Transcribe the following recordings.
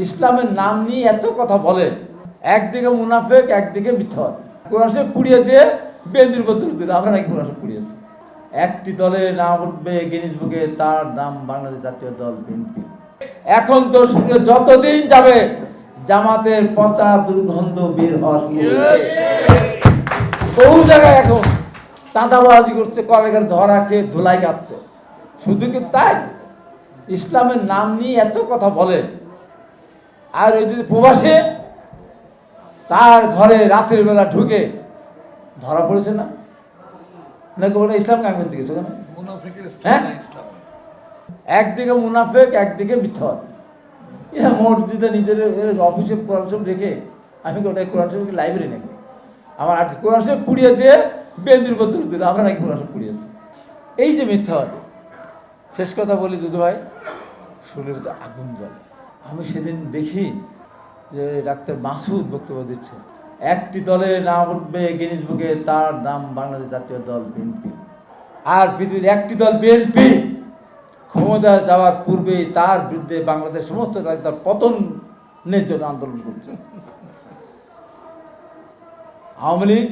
ইসলামের নাম নিয়ে এত কথা বলে, একদিকে মুনাফেক একদিকে মিথ্যা। কোরআন শরীফ পুড়িয়ে দিয়ে বেন্দির উপর দূর দিল, আমরা নাকি কোরআন শরীফ পুড়িয়েছি। একটি দলে নাম উঠবে গিনিস বুকে, তার নাম বাংলাদেশ জাতীয় দল বিএনপি। এখন তো যতদিন যাবে জামাতের পচা দুর্গন্ধ বের হওয়া শুরু হয়েছে। বহু জায়গায় এখন চাঁদাবাজি করছে, কলেজের ধরা খেয়ে ধুলাই খাচ্ছে। শুধু কি তাই, ইসলামের নাম নিয়ে এত কথা বলে। আর ওই যদি প্রবাসে তার ঘরে রাতের বেলা ঢুকে ধরা পড়েছে না, নাকি ওটা ইসলাম কাম করতে গেছে? হ্যাঁ, একদিকে মুনাফেক একদিকে মিথ্যা। এরা মসজিদে নিজের অফিসে কোরআন শরীফ রেখে, আমি ওটাই কোরআন শরীফ লাইব্রেরি নাকি আমার আর কোরআন শরীফ পুড়িয়ে দিয়ে বেন্দির উপর দূর দিল, আমরা নাকি কোরআন শরীফ পুড়িয়েছি। এই যে মিথ্যাবাদী। শেষ কথা বলি দুদু ভাই, শরীরে তো আগুন জ্বলে। আমি সেদিন দেখি যে ডাক্তার মাসুদ বক্তব্য দিচ্ছে, একটি দলে নাম উঠবে গিনিস বুকে, তার নাম বাংলাদেশ জাতীয় দল বিএনপি। আর পৃথিবীর একটি দল বিএনপি ক্ষমতা যাওয়ার পূর্বে তার বিরুদ্ধে বাংলাদেশ সমস্ত তার পতনের জন্য আন্দোলন করছে। আওয়ামী লীগ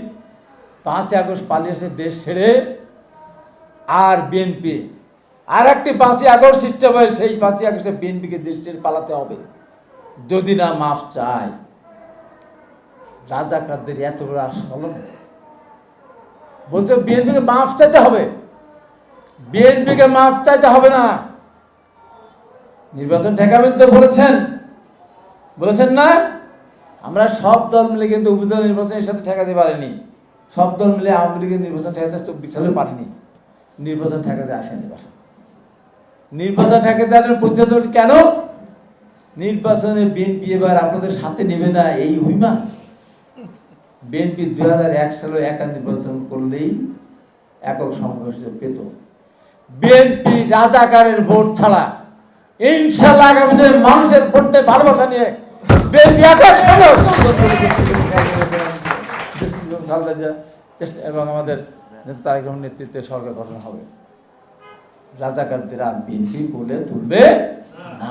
5ই আগস্ট পালিয়েছে দেশ ছেড়ে, আর বিএনপি আর একটি 5ই আগস্ট সিস্টেম হয়, সেই 5ই আগস্টে বিএনপিকে দেশ ছেড়ে পালাতে হবে যদি না মাফ চায়। রাজাকারদের এত বড় আস্ফলন বলছে বিএনপিকে মাফ চাইতে হবে, বিএনপিকে মাফ চাইতে হবে না। নির্বাচন ঠেকাবেন তো বলেছেন না? আমরা সব দল মিলে কিন্তু উপজেলা নির্বাচনের সাথে ঠেকাতে পারিনি। সব দল মিলে আওয়ামী লীগের নির্বাচন ঠেকাতে 24 সালে পারিনি। নির্বাচন ঠেকাতে আসেনি। নির্বাচন ঠেকাতে আসেন পদ্ধতি কেন? নির্বাচনে বিএনপি এবার আপনাদের সাথে নেবে না, এই অভিমান। বিএনপি 2001 সালে একা নির্বাচন করলেই একক সমাবেশ পেত। বিএনপি রাজাকারের ভোট ছাড়া ইনশাআল্লাহ আগামী দিনে মানুষের ভোটে ভালোবাসা নিয়ে বিএনপি এবং আমাদের নেতা তারেক রহমানের নেতৃত্বে সরকার গঠন হবে। রাজাকারদের বিএনপি বলে তুলবে না।